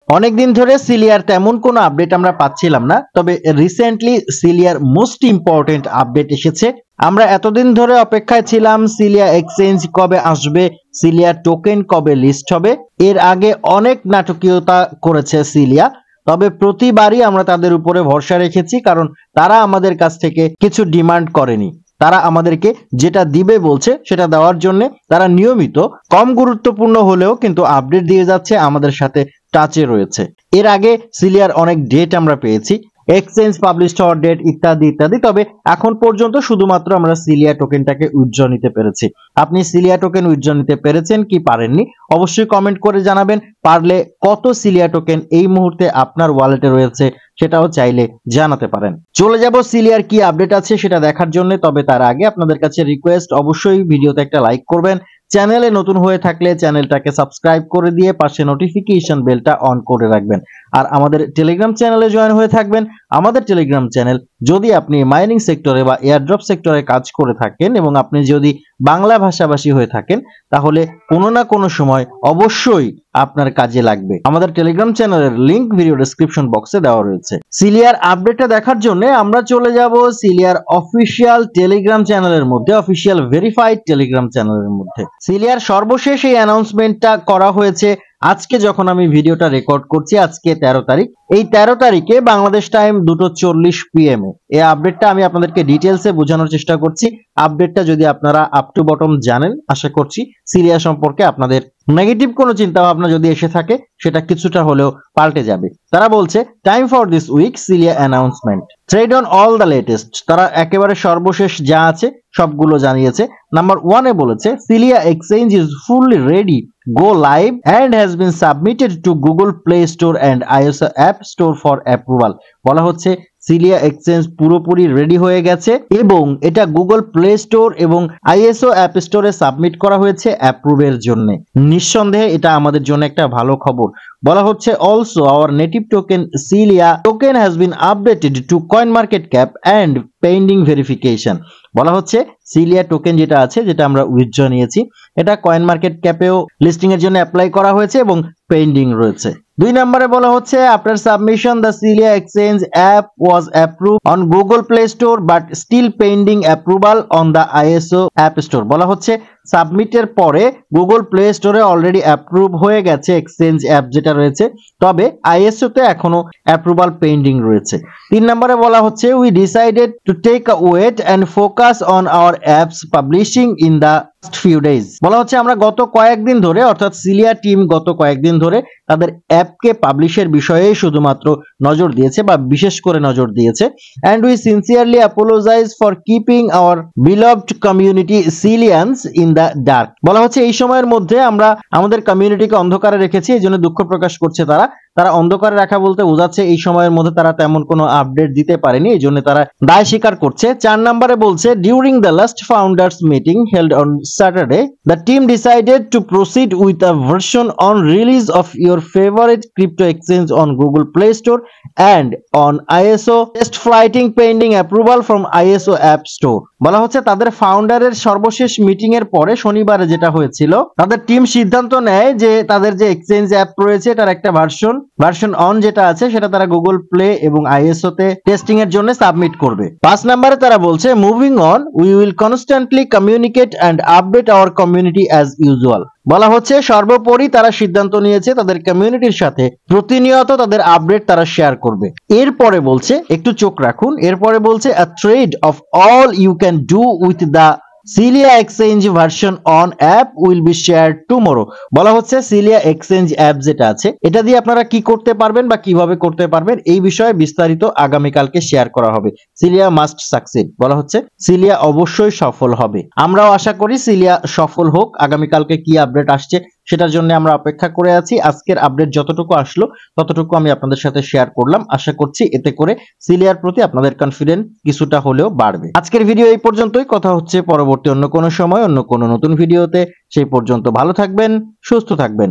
অনেকদিন ধরে সিলিয়ার তেমন কোনো আপডেট আমরা পাচ্ছিলাম না, তবে রিসেন্টলি সিলিয়ার মোস্ট ইম্পর্টেন্ট আপডেট এসেছে। আমরা এতদিন ধরে অপেক্ষায় ছিলাম সিলিয়া এক্সচেঞ্জ কবে আসবে, সিলিয়া টোকেন কবে লিস্ট হবে। এর আগে অনেক নাটকীয়তা করেছে সিলিয়া, তবে প্রতিবারই আমরা তাদের উপরে ভরসা রেখেছি, কারণ তারা আমাদের কাছ থেকে কিছু ডিমান্ড করেনি। তারা আমাদেরকে যেটা দিবে বলছে সেটা দেওয়ার জন্য তারা নিয়মিত কম গুরুত্বপূর্ণ হলেও কিন্তু আপডেট দিয়ে যাচ্ছে, আমাদের সাথে টাচে রয়েছে। এর আগে সিলিয়ার অনেক ডেট আমরা পেয়েছি, এক্সচেঞ্জ পাবলিশ হওয়ার ডেট ইত্যাদি ইত্যাদি, তবে এখন পর্যন্ত শুধুমাত্র আমরা সিলিয়া টোকেনটাকে উইথড্র নিতে পেরেছি। আপনি সিলিয়া টোকেন উইথড্র নিতে পেরেছেন কি পারেননি অবশ্যই কমেন্ট করে জানাবেন। পারলে কত সিলিয়া টোকেন এই মুহূর্তে আপনার ওয়ালেটে রয়েছে সেটাও চাইলে জানাতে পারেন। চলে যাব সিলিয়ার কি আপডেট আছে সেটা দেখার জন্য, তবে তার আগে আপনাদের কাছে রিকোয়েস্ট, অবশ্যই ভিডিওতে একটা লাইক করবেন। চ্যানেলে নতুন হয়ে থাকলে চ্যানেলটাকে সাবস্ক্রাইব করে দিয়ে পাশে নোটিফিকেশন বেলটা অন করে রাখবেন। আর আমাদের টেলিগ্রাম চ্যানেলে জয়েন হয়ে থাকবেন। আমাদের টেলিগ্রাম চ্যানেল, যদি আপনি মাইনিং সেক্টরে বা এয়ারড্রপ সেক্টরে কাজ করে থাকেন এবং আপনি যদি বাংলা ভাষাভাষী হয়ে থাকেন, তাহলে কোনো না কোনো সময় অবশ্যই আপনার কাজে লাগবে। আমাদের টেলিগ্রাম চ্যানেলের লিংক ভিডিও ডেসক্রিপশন বক্সে দেওয়া রয়েছে। সিলিয়ার আপডেটটা দেখার জন্য আমরা চলে যাব সিলিয়ার অফিসিয়াল টেলিগ্রাম চ্যানেলের মধ্যে, অফিসিয়াল ভেরিফাইড টেলিগ্রাম চ্যানেলের মধ্যে। সিলিয়ার সর্বশেষ এই অ্যানাউন্সমেন্টটা করা হয়েছে আজকে, যখন আমি ভিডিওটা রেকর্ড করছি, আজকে 13 তারিখ। এই 13 তারিখে বাংলাদেশ টাইম 2:40 PM এ এই আপডেটটা আমি আপনাদেরকে ডিটেলসে বোঝানোর চেষ্টা করছি। আপডেটটা যদি আপনারা আপ টু বটম জানেন, আশা করছি সিলিয়া সম্পর্কে আপনাদের নেগেটিভ কোনো চিন্তা ভাবনা যদি এসে থাকে সেটা কিছুটা হলেও পাল্টে যাবে। তারা বলছে, time for this week Celia announcement, trade on all the latest. তারা একেবারে সর্বশেষ যা আছে সবগুলো জানিয়েছে। নাম্বার 1 এ বলেছে, Celia exchange is fully ready, go live and has been submitted to Google Play Store and iOS App Store for approval। বলা হচ্ছে সিলিয়া এক্সচেঞ্জ পুরোপুরি রেডি হয়ে গেছে এবং এটা গুগল প্লে স্টোর এবং আইএসও অ্যাপ স্টোরে সাবমিট করা হয়েছে অ্যাপ্রুভের জন্য। নিঃসন্দেহে এটা আমাদের জন্য একটা ভালো খবর। বলা হচ্ছে, also our native token Celia token has been updated to coin market cap and pending verification. বলা হচ্ছে সিলিয়া টোকেন যেটা আছে, যেটা আমরা উইথড্র নিয়েছি, এটা কয়েন মার্কেট ক্যাপেও লিস্টিং এর জন্য অ্যাপ্লাই করা হয়েছে এবং পেন্ডিং রয়েছে। 2 নম্বরে বলা হচ্ছে, after submission the Celia exchange app was approved on Google Play Store but still pending approval on the iOS app store. বলা হচ্ছে সাবমিটের পরে গুগল প্লে স্টোরে অলরেডি অ্যাপ্রুভ হয়ে গেছে এক্সচেঞ্জ অ্যাপ যেটা রয়েছে, তবে আইএসও তে এখনো অ্যাপ্রুভাল পেন্ডিং রয়েছে। 3 নম্বরে বলা হচ্ছে, we decided to take a wait and focus on our apps publishing in the few days. বলা হচ্ছে আমরা গত কয়েকদিন ধরে, অর্থাৎ সিলিয়া টিম গত কয়েকদিন ধরে তাদের অ্যাপকে পাবলিশের বিষয়ে শুধুমাত্র নজর দিয়েছে বা বিশেষ করে নজর দিয়েছে। And we sincerely apologize for keeping our beloved community Celians in the dark. বলা হচ্ছে এই সময়ের মধ্যে আমরা আমাদের কমিউনিটিকে অন্ধকারে রেখেছি, এই জন্য দুঃখ প্রকাশ করছে তারা। তারা অন্ধকারে রাখা বলতে বোঝাচ্ছে এই সময়ের মধ্যে তারা তেমন কোনো আপডেট দিতে পারেনি, এই জন্য তারা দায় স্বীকার করছে। 4 নম্বরে বলছে, during the last founders meeting held on Saturday, the team decided to proceed with a version on release of your favorite crypto exchange on Google Play Store and on ISO test flighting pending approval from ISO App Store। বলা হচ্ছে তাদের ফাউন্ডারের সর্বশেষ meeting এর পরে শনিবারে যেটা হয়েছিল, তাদের টিম সিদ্ধান্ত নেয় যে তাদের যে এক্সচেঞ্জ অ্যাপ রয়েছে তার একটা ভার্সন অন যেটা আছে সেটা তারা গুগল প্লে এবং আইএসও তে টেস্টিং এর জন্য সাবমিট করবে। 5 নম্বরে তারা বলছে, moving on, we will constantly communicate and update our community as usual. বলা হচ্ছে সর্বোপরি তারা সিদ্ধান্ত নিয়েছে তাদের কমিউনিটির সাথে প্রতিনিয়ত তাদের আপডেট তারা শেয়ার করবে। এরপরে বলছে, একটু চোখ রাখুন, এরপরে বলছে, a trade of all you can do with the Celia exchange version on app will be share tomorrow. বলা হচ্ছে সিলিয়া এক্সচেঞ্জ অ্যাপ যেটা আছে এটা দিয়ে আপনারা কি করতে পারবেন বা কিভাবে করতে পারবেন এই বিষয়ে বিস্তারিত আগামীকালকে শেয়ার করা হবে। Celia must succeed. বলা হচ্ছে সিলিয়া অবশ্যই সফল হবে। আমরাও আশা করি সিলিয়া সফল হোক। আগামীকালকে কি আপডেট আসছে সেটার জন্য আমরা অপেক্ষা করে আছি। আজকের আপডেট যতটুকু আসলো ততটুকু আমি আপনাদের সাথে শেয়ার করলাম। আশা করছি এতে করে সিলিয়ার প্রতি আপনাদের কনফিডেন্স কিছুটা হলেও বাড়বে। আজকের ভিডিও এই পর্যন্তই। কথা হচ্ছে পরবর্তী অন্য কোনো সময় অন্য কোনো নতুন ভিডিওতে। সেই পর্যন্ত ভালো থাকবেন, সুস্থ থাকবেন।